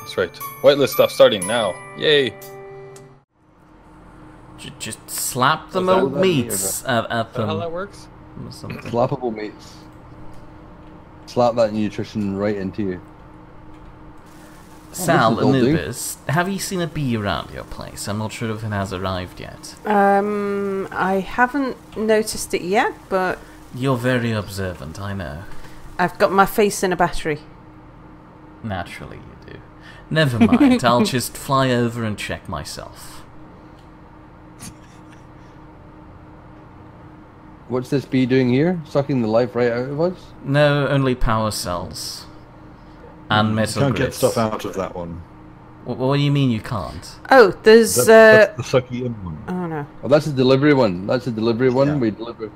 That's right. Whitelist stuff starting now. Yay! Just slap the Was that- old meats at Is that how them. that works? Or something. Slappable meats. Slap that nutrition right into you. Sal, this is all do. Anubiz, have you seen a bee around your place? I'm not sure if it has arrived yet. I haven't noticed it yet, but You're very observant, I know. I've got my face in a battery. Naturally you do. Never mind, I'll just fly over and check myself. What's this bee doing here? Sucking the life right out of us? No, only power cells. And metal Can't get grids. stuff out of that one. What do you mean you can't? Oh, there's That's the sucky in one. oh no. Oh, that's a delivery one. That's a delivery one. Yeah. We deliver.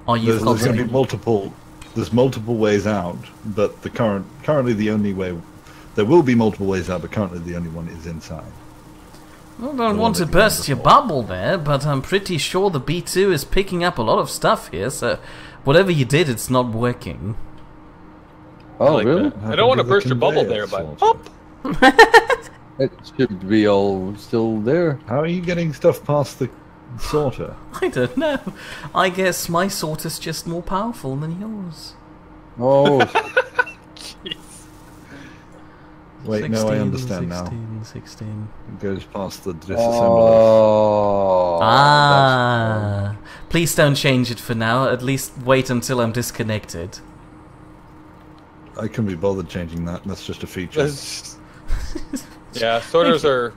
Are you There's going to be cultivating? multiple. There's multiple ways out, but the currently the only way. There will be multiple ways out, but currently the only one is inside. Well, I don't The want one to that you burst had your before. bubble there, but I'm pretty sure the B2 is picking up a lot of stuff here, so whatever you did, it's not working. Oh, like really? that. I don't want to burst your bubble there, but It should be all still there. How are you getting stuff past the sorter? I don't know. I guess my sorter's just more powerful than yours. Oh, Wait, no, I understand 16. It goes past the disassembler. oh. Ah. Please don't change it for now. At least wait until I'm disconnected. I couldn't be bothered changing that. That's just a feature. Yeah, sorters are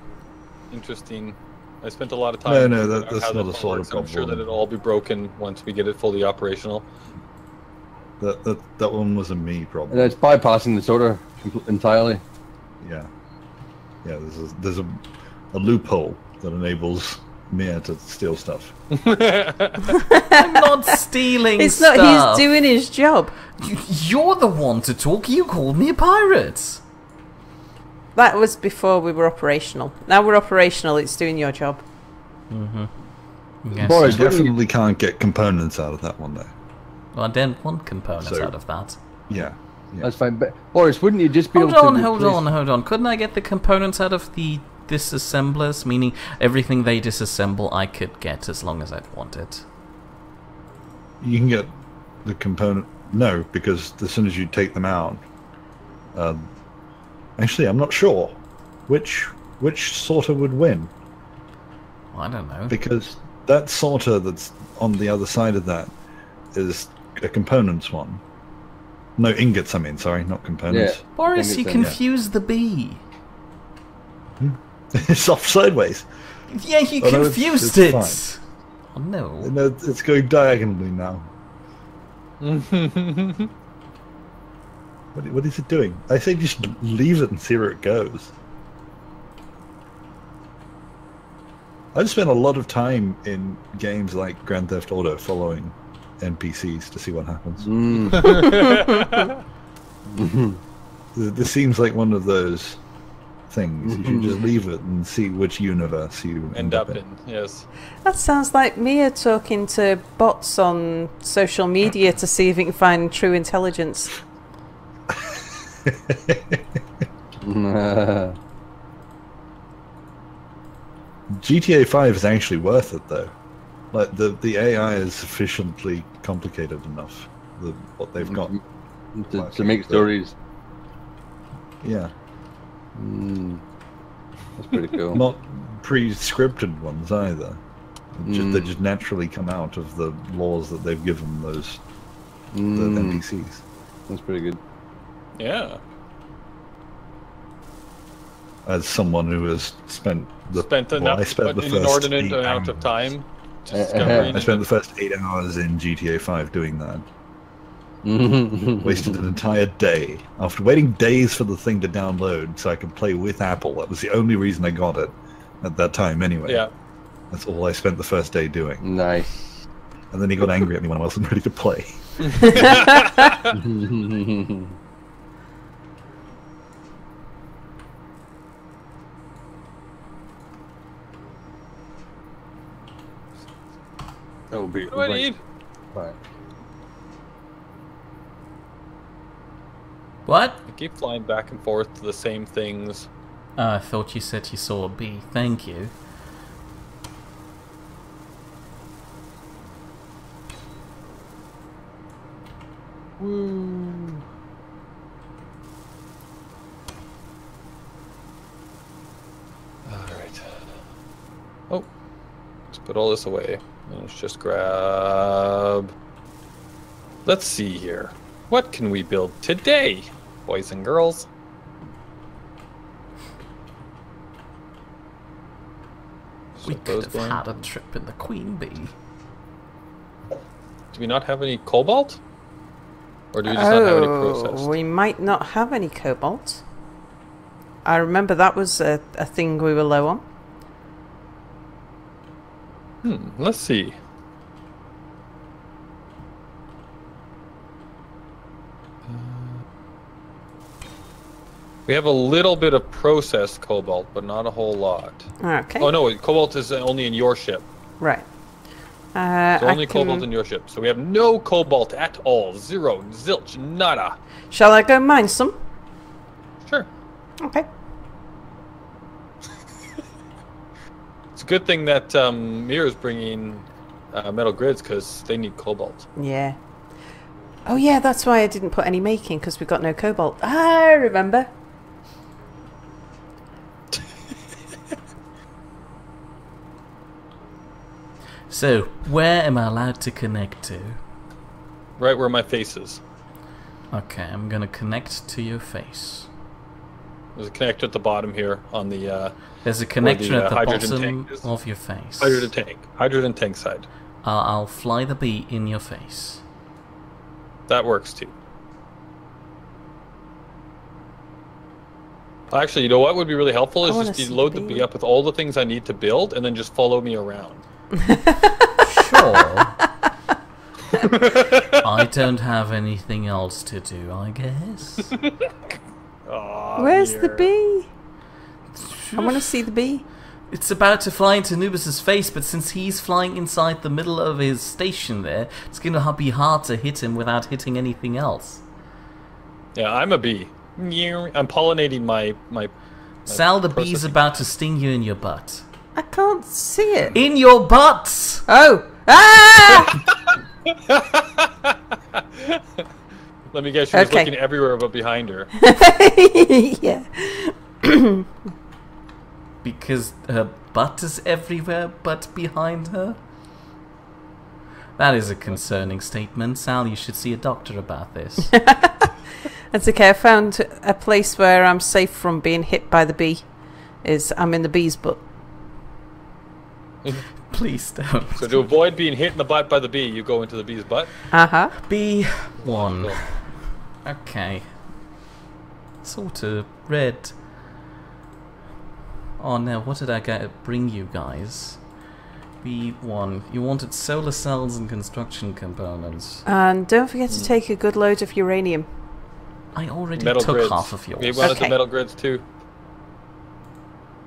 interesting. I spent a lot of time. No, figuring out that's how not that a sorter works, and I'm sure that problem. it'll all be broken once we get it fully operational. That one was a me problem. And it's bypassing the sorter entirely. Yeah, yeah. There's a loophole that enables Mere to steal stuff. I'm not stealing It's stuff. not. He's doing his job. You're the one to talk. You called me a pirate. That was before we were operational. Now we're operational. It's doing your job. Yes. Boris, You definitely can't get components out of that one though. Well, I don't want components So- out of that. Yeah. That's fine. But Boris, wouldn't you just be Hold able on, to hold replace- on, hold on. Couldn't I get the components out of the disassemblers? Meaning everything they disassemble I could get as long as I'd want it. You can get the component. No, because as soon as you take them out, actually, I'm not sure which sorter would win, Well, I don't know. because that sorter that's on the other side of that is a components one. No, ingots. I mean, sorry, not components. Yeah. Boris, think you it's in, confused the bee. It's off sideways. Yeah, you Oh, no, confused it's it. Oh no. No, it's going diagonally now. What is it doing? I say just leave it and see where it goes. I've spent a lot of time in games like Grand Theft Auto following NPCs to see what happens. This seems like one of those things. You should just leave it and see which universe you End up in, yes. That sounds like Mia talking to bots on social media to see if it can find true intelligence. GTA 5 is actually worth it though. Like the AI is sufficiently complicated enough. What they've got. to make stories. Yeah. That's pretty cool. Not pre-scripted ones either. They just naturally come out of the laws that they've given those the NPCs. That's pretty good. Yeah. As someone who has spent the enough, first an inordinate 8 amount of hours. time discovering I spent the first 8 hours in GTA 5 doing that. Wasted an entire day after waiting days for the thing to download so I could play with Apple. That was the only reason I got it at that time anyway. Yeah. That's all I spent the first day doing. Nice. And then he got angry at me when I wasn't ready to play. That will be What do I need? Right. What? I keep flying back and forth to the same things. I thought you said you saw a bee. Thank you. Woo. Alright. Oh. Let's put all this away. Let's just grab... Let's see here. What can we build today, boys and girls? We could have had a trip in the queen bee. Do we not have any cobalt? Or do we just not have any processed? We might not have any cobalt. I remember that was a thing we were low on. Let's see. We have a little bit of processed cobalt, but not a whole lot. Okay. Oh no, cobalt is only in your ship. Right. So only cobalt in your ship. So we have no cobalt at all. Zero, zilch, nada. Shall I go mine some? Sure. Okay. It's a good thing that Mere is bringing metal grids because they need cobalt. Yeah. Oh yeah, that's why I didn't put any making, because we've got no cobalt. I remember. So, where am I allowed to connect to? Right where my face is. Okay, I'm gonna connect to your face. There's a connector at the bottom here on the... There's a connector at the hydrogen bottom tank is. of your face. Hydrogen tank. Hydrogen tank side. I'll fly the bee in your face. That works too. Actually, you know what would be really helpful is just you load the bee up with all the things I need to build and then just follow me around. Sure. I don't have anything else to do, I guess. Oh, Where's the bee? I want to see the bee. It's about to fly into Anubiz's face, but since he's flying inside the middle of his station there, it's going to be hard to hit him without hitting anything else. Yeah, I'm a bee. I'm pollinating my Sal, the bee's about to sting you in your butt. I can't see it. In your butt! Oh! Ah! Let me guess, she was looking everywhere but behind her. Yeah. Because her butt is everywhere but behind her? That is a concerning statement. Sal, you should see a doctor about this. That's okay. I found a place where I'm safe from being hit by the bee. I'm in the bee's butt. Please don't. So to avoid being hit in the butt by the bee, you go into the bee's butt? Uh-huh. B1. Okay. Sort of red. Oh no, what did I bring you guys? B1. You wanted solar cells and construction components. And don't forget to take a good load of uranium. I already metal took grids. half of yours. We wanted the metal grids too.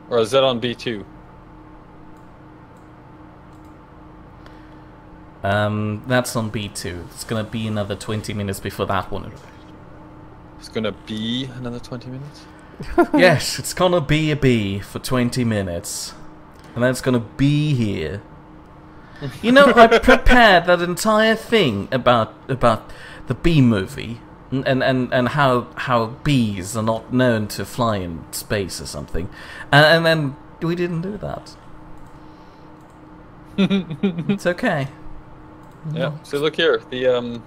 Or is that on B2? That's on B2. It's gonna be another 20 minutes before that one. It's gonna be another 20 minutes? Yes, it's gonna be a bee for 20 minutes. And then it's gonna be here. You know, I prepared that entire thing about the bee movie and how bees are not known to fly in space or something. And then we didn't do that. It's okay. Yeah, so look here. The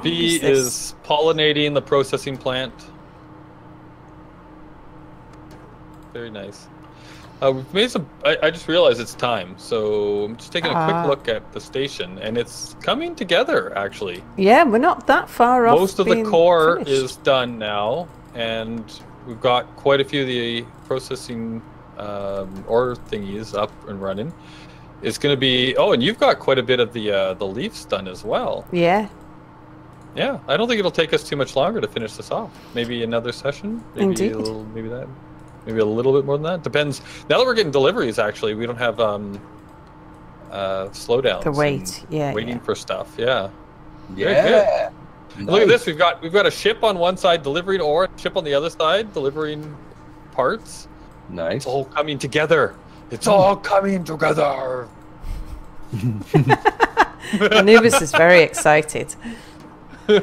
bee is pollinating the processing plant. Very nice. We've made some. I just realized it's time, so I'm just taking a quick look at the station, and it's coming together actually. Yeah, we're not that far off. Most of the core is done now, and we've got quite a few of the processing ore thingies up and running. It's going to be. Oh, and you've got quite a bit of the leaves done as well. Yeah. Yeah, I don't think it'll take us too much longer to finish this off. Maybe another session. Maybe Indeed. Maybe that. Maybe a little bit more than that. Depends. Now that we're getting deliveries, actually, we don't have slowdowns. The wait, yeah. Waiting for stuff, yeah. Yeah. Look at this. We've got a ship on one side delivering ore, a ship on the other side delivering parts. Nice. It's all coming together. It's all coming together. Anubiz is very excited. All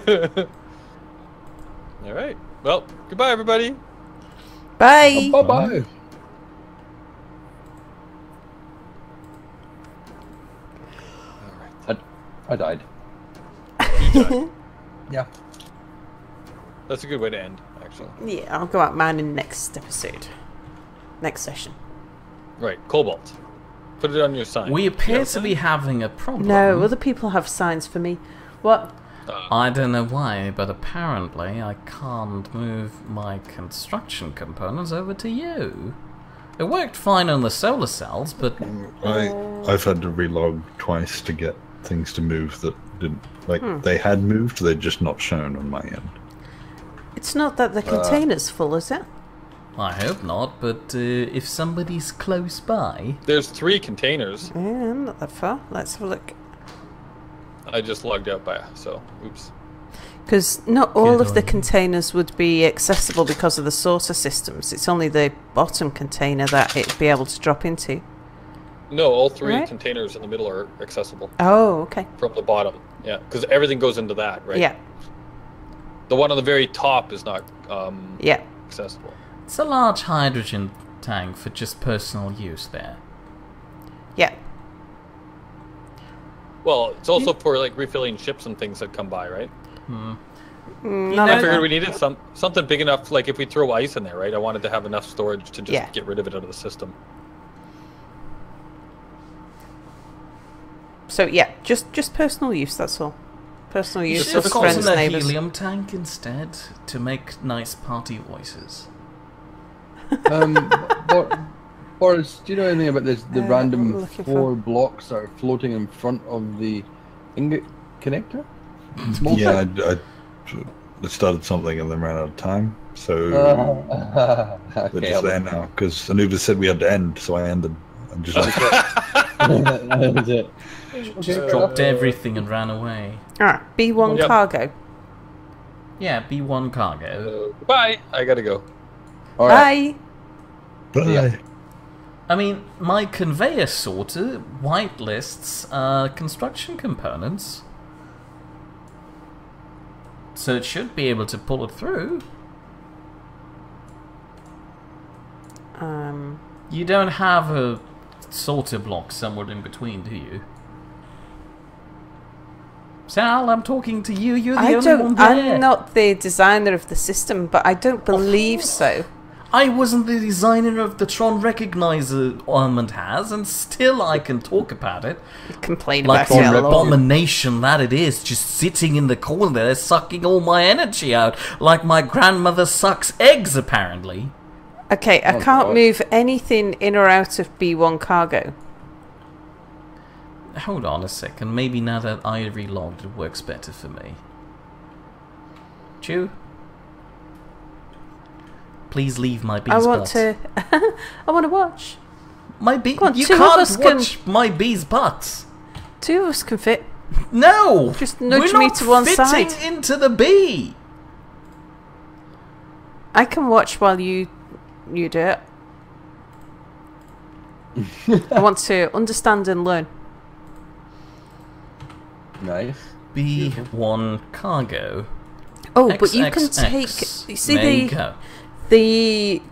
right. Well, goodbye, everybody. Bye. Bye-bye. I died. Yeah. That's a good way to end, actually. Yeah, I'll go out mining next episode. Next session. Right, cobalt. Put it on your sign. We appear to be having a problem. No, other people have signs for me. What? I don't know why, but apparently I can't move my construction components over to you. It worked fine on the solar cells, but... I've had to relog twice to get things to move that didn't... Like, they had moved, they're just not shown on my end. It's not that the container's full, is it? I hope not, but if somebody's close by... There's 3 containers. Yeah, not that far. Let's have a look. I just logged out by, so, oops. Because not all of the containers would be accessible because of the sorter systems. It's only the bottom container that it'd be able to drop into. No, all 3 Right. containers in the middle are accessible Oh, okay. from the bottom. Yeah, because everything goes into that, right? Yeah, The one on the very top is not yeah. accessible. It's a large hydrogen tank for just personal use there. Yeah. Well, it's also for like refilling ships and things that come by, right? Not I like figured that. we needed something big enough, like if we throw ice in there, right? I wanted to have enough storage to just Yeah. get rid of it out of the system. So yeah, just personal use. That's all. Personal You use should for have friends, gotten a neighbours. helium tank instead to make nice party voices. Boris, do you know anything about this? The I'm random looking 4 blocks that are floating in front of the ingot connector? Yeah, I started something and then ran out of time, so they're Okay, just there now. Because Anubiz said we had to end, so I ended. I'm just like, that was it. Just dropped everything and ran away. Ah, B1 Yep. cargo. Yeah, B1 cargo. Bye. I gotta go. All right. Bye. bye. Yeah. I mean, my conveyor sorter whitelists construction components. So it should be able to pull it through. You don't have a sorter block somewhere in between, do you? Sal, I'm talking to you. You're the I only one don't. there. I'm not the designer of the system, but I don't believe so. I wasn't the designer of the Tron Recognizer Armament has, and still I can talk about it. Complain Like about the it a lot. abomination that it is, just sitting in the corner there, sucking all my energy out, like my grandmother sucks eggs, apparently. Okay, I Oh, can't God. move anything in or out of B1 cargo. Hold on a second, maybe now that I relogged it works better for me. Chew? Please leave my bee's I want butt. to. I want to watch. My bee. Come on, you two of can't us can- watch my bee's butt. 2 of us can fit. No! Just nudge We're me not to one fitting side. into the bee. I can watch while you do it. I want to understand and learn. Nice. B1 cargo. Oh, but you can XXX. take. You see There you the go. the.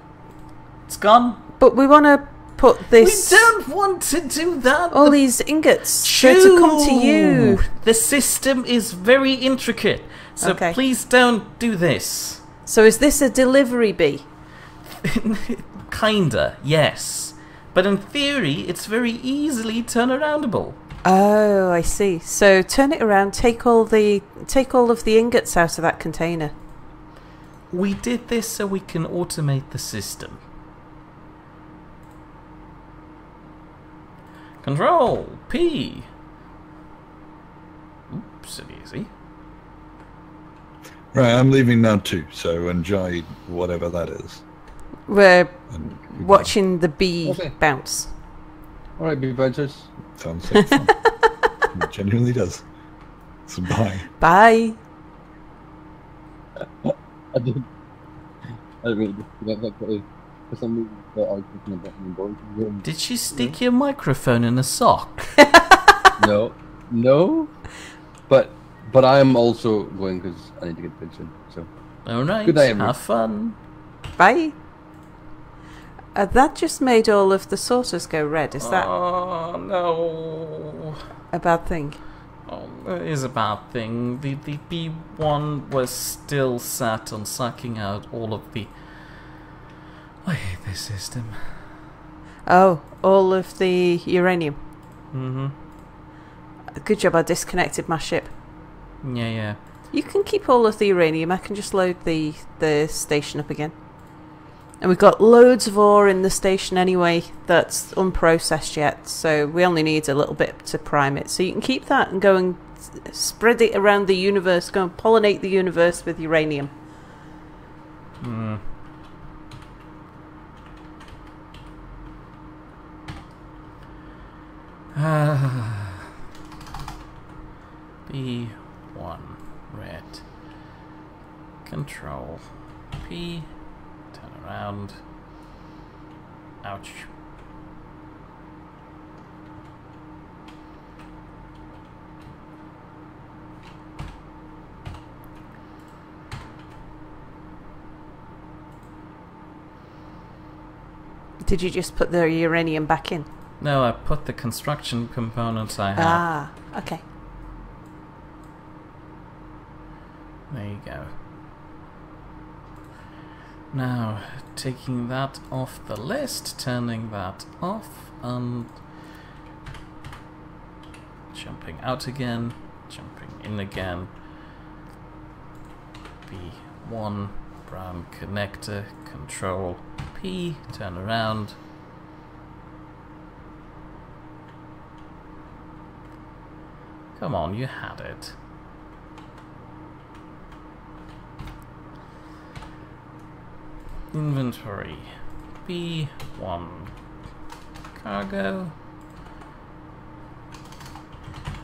It's gone. But we want to put We this. don't want to do that. All these ingots. They're to come to you. The system is very intricate, so Okay. please don't do this. So is this a delivery bee? Kinda, yes. But in theory, it's very easily turnaroundable. Oh, I see. So turn it around. Take all of the ingots out of that container. We did this so we can automate the system. Control P. Oops, easy. Right, I'm leaving now too, so enjoy whatever that is. We're And watching the bee Okay. bounce. All right, bee bouncers. sounds so fun. It genuinely does. So bye. Bye. Bye. Bye. Bye. I did. I really did. That quickly. For some reason, I was thinking about me going. Did she stick your microphone in a sock? No, no. But I am also going because I need to get paid soon. So. Alright, Good night, everyone. have fun. Bye. That just made all of the sorters go red. Is that Oh, no. a bad thing? Oh, it is a bad thing. The B1 was still sat on sucking out all of the... I hate this system. Oh, all of the uranium. Mm-hmm. Good job, I disconnected my ship. Yeah. You can keep all of the uranium. I can just load the station up again. And we've got loads of ore in the station anyway that's unprocessed yet, so we only need a little bit to prime it. So you can keep that and go and spread it around the universe, go and pollinate the universe with uranium. Hmm. B1 red. Control P. Turn around. Ouch. Did you just put the uranium back in? No, I put the construction components I have. Ah, okay. There you go. Now, taking that off the list, turning that off, and jumping out again, jumping in again. B1, brown connector, control P, turn around. Come on, you had it. Inventory B1 cargo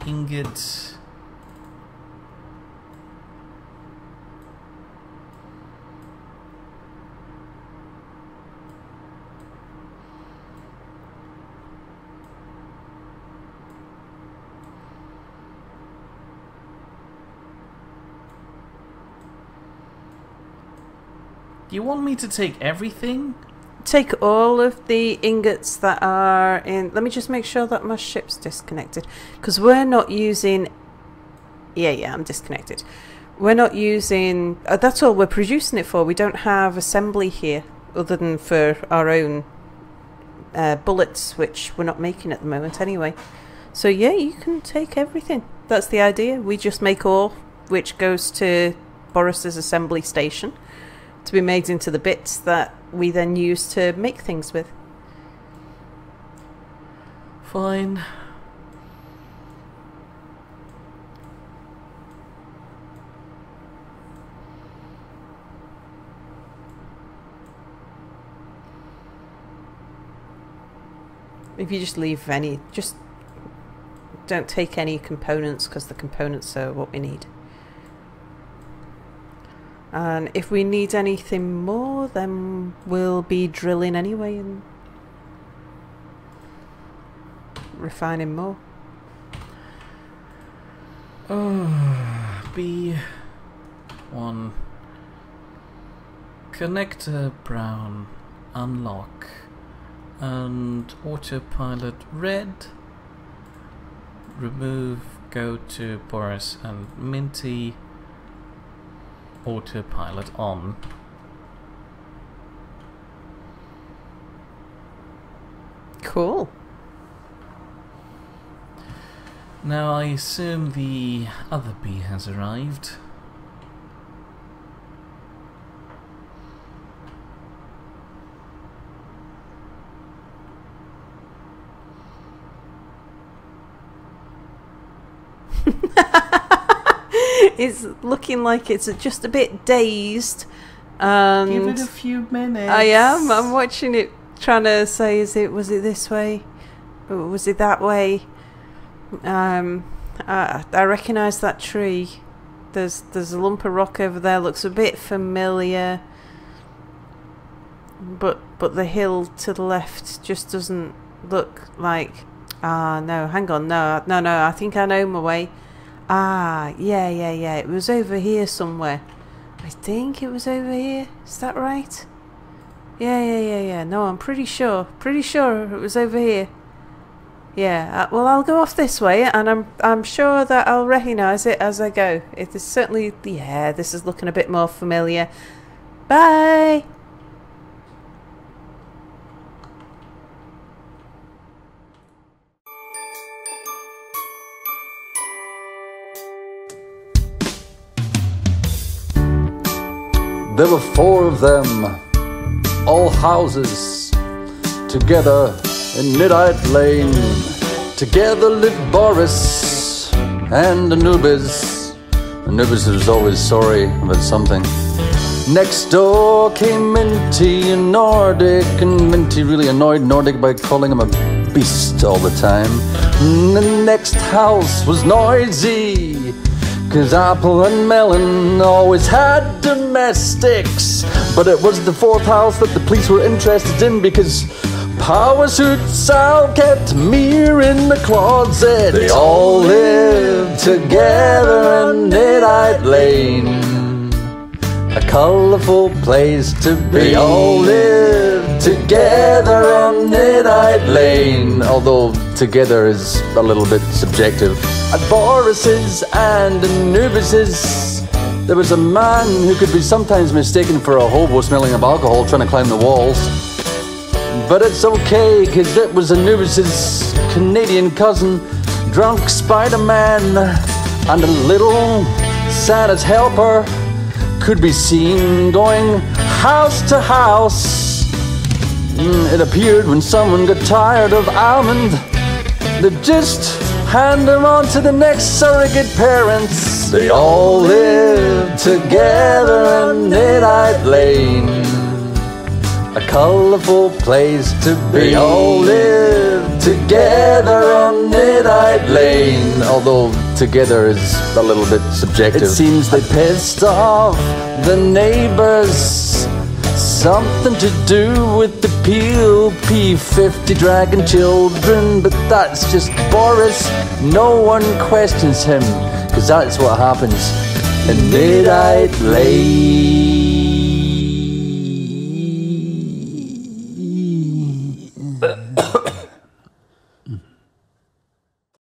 ingot Do you want me to take everything? Take all of the ingots that are in... Let me just make sure that my ship's disconnected. Because we're not using... Yeah, I'm disconnected. We're not using... that's all we're producing it for. We don't have assembly here, other than for our own bullets, which we're not making at the moment anyway. So yeah, you can take everything. That's the idea. We just make ore, which goes to Boris's assembly station, to be made into the bits that we then use to make things with. Fine. If you just leave any, just don't take any components, because the components are what we need. And if we need anything more, then we'll be drilling anyway and refining more. B1 connector brown unlock and autopilot red. Remove, go to Boris and Minty. Autopilot on. Cool. Now I assume the other bee has arrived. It's looking like it's just a bit dazed. And Give it a few minutes. I am. I'm watching it, trying to say, was it this way? Or was it that way? I recognise that tree. There's a lump of rock over there. Looks a bit familiar. But the hill to the left just doesn't look like... Ah, no, hang on. No, I think I know my way. Ah, yeah. It was over here somewhere. I think it was over here. Is that right? Yeah. No, I'm pretty sure. Pretty sure it was over here. Yeah, well, I'll go off this way, and I'm sure that I'll recognise it as I go. It is certainly... Yeah, this is looking a bit more familiar. Bye! There were 4 of them, all houses, together in Nidd Lane. Together lived Boris and Anubiz. Anubiz was always sorry about something. Next door came Minty and Nordic, and Minty really annoyed Nordic by calling him a beast all the time. And the next house was noisy, 'cause Apple and Melon always had domestics. But it was the 4th house that the police were interested in, because Power Suit Sal kept Mere in the closet. They all lived together in Nidd Lane, a colourful place to be. They all lived together on Nidd Lane, although together is a little bit subjective. At Boris's and Anubiz's, there was a man who could be sometimes mistaken for a hobo smelling of alcohol trying to climb the walls. But it's okay, 'cause it was Anubiz's Canadian cousin, drunk Spider-Man, and a little Santa's helper could be seen going house to house. It appeared when someone got tired of almond, they'd just hand them on to the next surrogate parents. They all lived together in Nidd Lane, a colourful place to be. They all lived together on Nidd Lane, although together is a little bit subjective. It seems they pissed off the neighbours, something to do with the P50 dragon children, but that's just Boris. No one questions him, 'cause that's what happens in Nidd Lane.